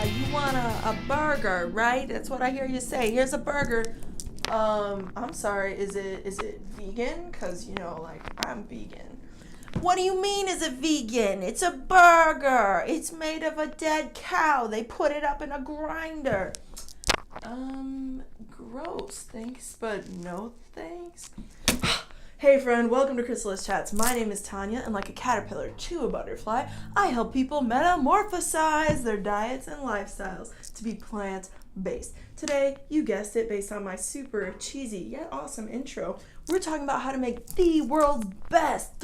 you want a burger, right? That's what I hear you say. Here's a burger. I'm sorry, is it vegan? Cause like I'm vegan. What do you mean is it vegan? It's a burger. It's made of a dead cow. They put it up in a grinder. Gross. Thanks, but no thanks. Hey friend, welcome to Chrysalis Chats. My name is Tanya, and like a caterpillar to a butterfly, I help people metamorphosize their diets and lifestyles to be plant-based. Today, you guessed it, based on my super cheesy yet awesome intro, we're talking about how to make the world's best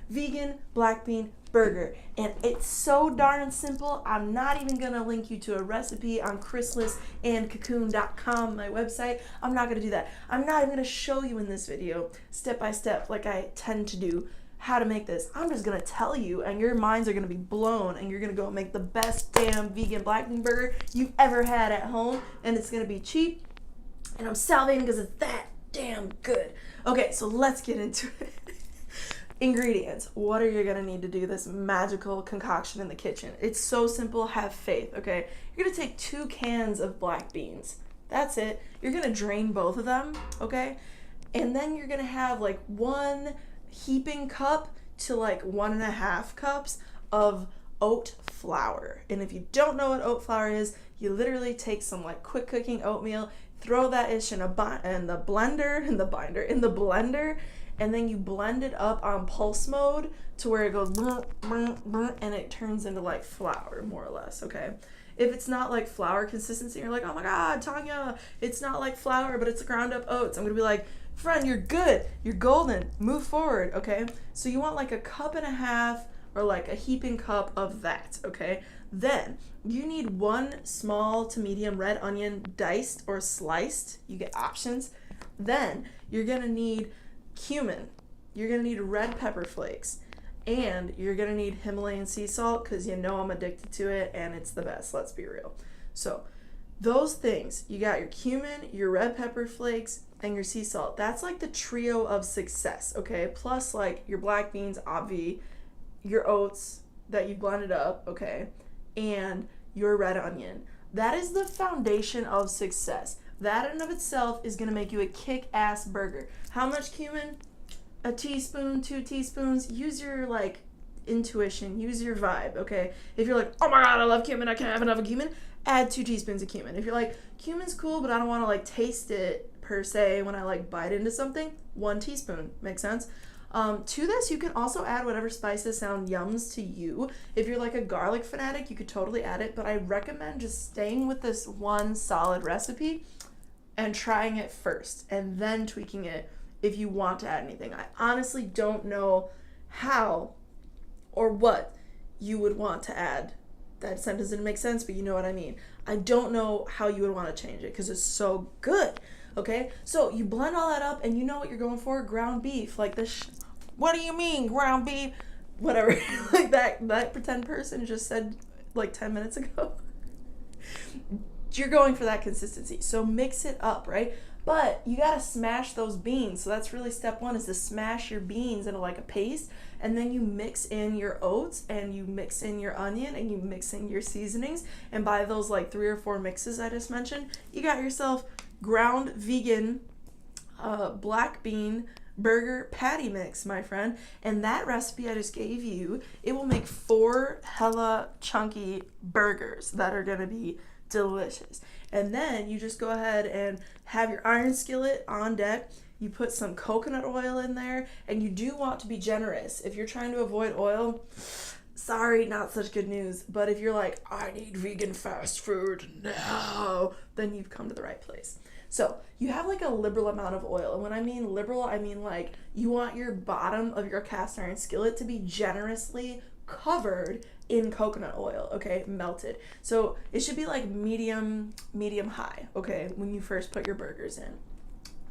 vegan black bean burger. And it's so darn simple, I'm not even gonna link you to a recipe on Chrysalis and cocoon.com, my website. I'm not gonna do that. I'm not even gonna show you in this video step by step like I tend to do how to make this. I'm just gonna tell you, and your minds are gonna be blown, and you're gonna go make the best damn vegan black bean burger you've ever had at home, and it's gonna be cheap, and I'm salivating because it's that damn good. Okay, so let's get into it. Ingredients. What are you gonna need to do this magical concoction in the kitchen? It's so simple. Have faith, okay? You're gonna take 2 cans of black beans. That's it. You're gonna drain both of them, okay? And then you're gonna have like 1 heaping cup to like 1.5 cups of oat flour. And if you don't know what oat flour is, you literally take some like quick cooking oatmeal, throw that ish in the blender, and then you blend it up on pulse mode to where it goes and it turns into like flour, more or less, okay? If it's not like flour consistency, you're like, oh my God, Tanya, it's not like flour, but it's ground up oats. I'm gonna be like, friend, you're good, you're golden, move forward, okay? So you want like 1.5 cups or like a heaping cup of that, okay? Then you need 1 small to medium red onion, diced or sliced. You get options. Then you're gonna need cumin, you're gonna need red pepper flakes, and you're gonna need Himalayan sea salt, because I'm addicted to it and it's the best, let's be real. So those things, you got your cumin, your red pepper flakes, and your sea salt. That's like the trio of success, okay? Plus like your black beans, obvi, your oats that you blended up, okay, and your red onion. That is the foundation of success. That in and of itself is gonna make you a kick-ass burger. How much cumin? 1 teaspoon, 2 teaspoons. Use your like intuition, use your vibe, okay? If you're like, oh my God, I love cumin, I can't have enough of cumin, add 2 teaspoons of cumin. If you're like, cumin's cool, but I don't wanna like taste it per se when I like bite into something, 1 teaspoon, makes sense? To this, you can also add whatever spices sound yums to you. If you're like a garlic fanatic, you could totally add it, but I recommend just staying with this one solid recipe and trying it first and then tweaking it if you want to add anything. I honestly don't know how or what you would want to add. That sentence didn't make sense, but you know what I mean. I don't know how you would want to change it because it's so good. Okay, so you blend all that up and you know what you're going for, ground beef, like this. What do you mean ground beef? Whatever, like that pretend person just said like 10 minutes ago. You're going for that consistency, so mix it up, right? But you gotta smash those beans. So that's really step 1, is to smash your beans into like a paste, and then you mix in your oats and you mix in your onion and you mix in your seasonings, and by those like 3 or 4 mixes I just mentioned, you got yourself ground vegan black bean burger patty mix, my friend. And that recipe I just gave you, it will make 4 hella chunky burgers that are gonna be delicious. And then you just go ahead and have your iron skillet on deck. You put some coconut oil in there, and you do want to be generous. If you're trying to avoid oil, sorry, not such good news. But if you're like, I need vegan fast food now, then you've come to the right place. So you have like a liberal amount of oil. And when I mean liberal, I mean like you want your bottom of your cast iron skillet to be generously covered in coconut oil, okay, melted. So it should be like medium high, okay, when you first put your burgers in.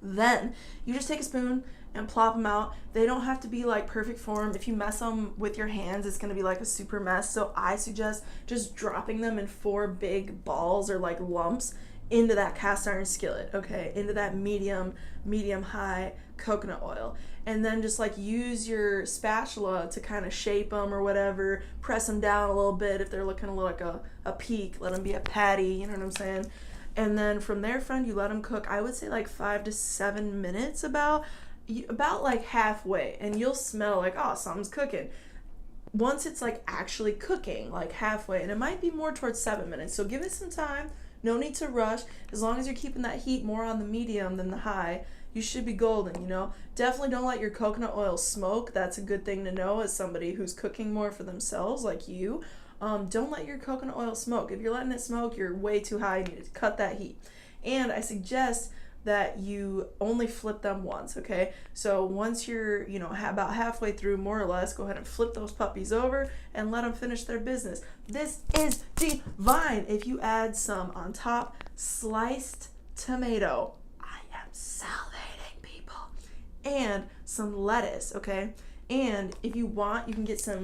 Then you just take a spoon and plop them out. They don't have to be like perfect form. If you mess them with your hands, it's gonna be like a super mess. So I suggest just dropping them in 4 big balls or like lumps into that cast iron skillet, okay, into that medium high coconut oil, and then just like use your spatula to kind of shape them or whatever, press them down a little bit if they're looking a little like a peak, let them be a patty, you know what I'm saying? And then from there, friend, you let them cook, I would say like 5 to 7 minutes, about like halfway, and you'll smell like, oh, something's cooking. Once it's like actually cooking, like halfway, and it might be more towards 7 minutes, so give it some time. No need to rush. As long as you're keeping that heat more on the medium than the high, you should be golden, you know? Definitely don't let your coconut oil smoke. That's a good thing to know as somebody who's cooking more for themselves like you. Don't let your coconut oil smoke. If you're letting it smoke, you're way too high. You need to cut that heat. And I suggest that you only flip them once, okay? So once you're, you know, about halfway through, more or less, go ahead and flip those puppies over and let them finish their business. This is divine. If you add some on top, sliced tomato, I am salivating, people, and some lettuce, okay? And if you want, you can get some,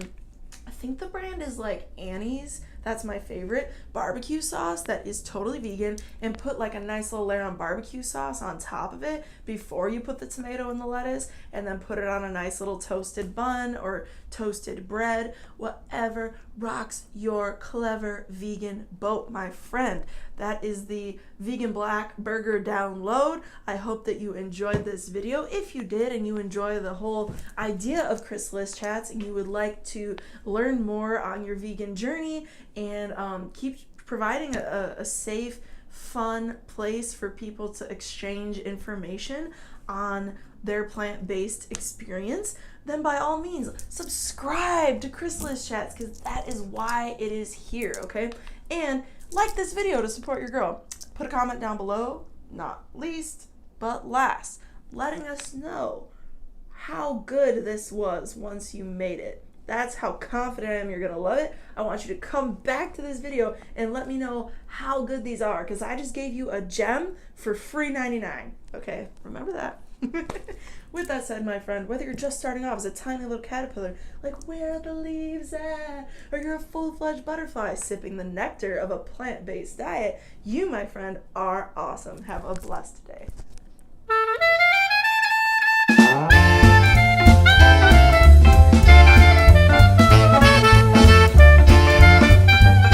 I think the brand is like Annie's, that's my favorite, barbecue sauce that is totally vegan, and put like a nice little layer of barbecue sauce on top of it before you put the tomato and the lettuce, and then put it on a nice little toasted bun or toasted bread, whatever rocks your clever vegan boat, my friend. That is the Vegan Black Burger download. I hope that you enjoyed this video. If you did and you enjoy the whole idea of Chrysalis chats and you would like to learn more on your vegan journey and keep providing a safe, fun place for people to exchange information on their plant-based experience, then by all means subscribe to Chrysalis chats, because that is why it is here, okay? And like this video to support your girl. Put a comment down below, not least but last, letting us know how good this was once you made it. That's how confident I am you're gonna love it. I want you to come back to this video and let me know how good these are, because I just gave you a gem for free 99. Okay, remember that. With that said, my friend, whether you're just starting off as a tiny little caterpillar, like where are the leaves at, or you're a full-fledged butterfly sipping the nectar of a plant-based diet, you, my friend, are awesome. Have a blessed day.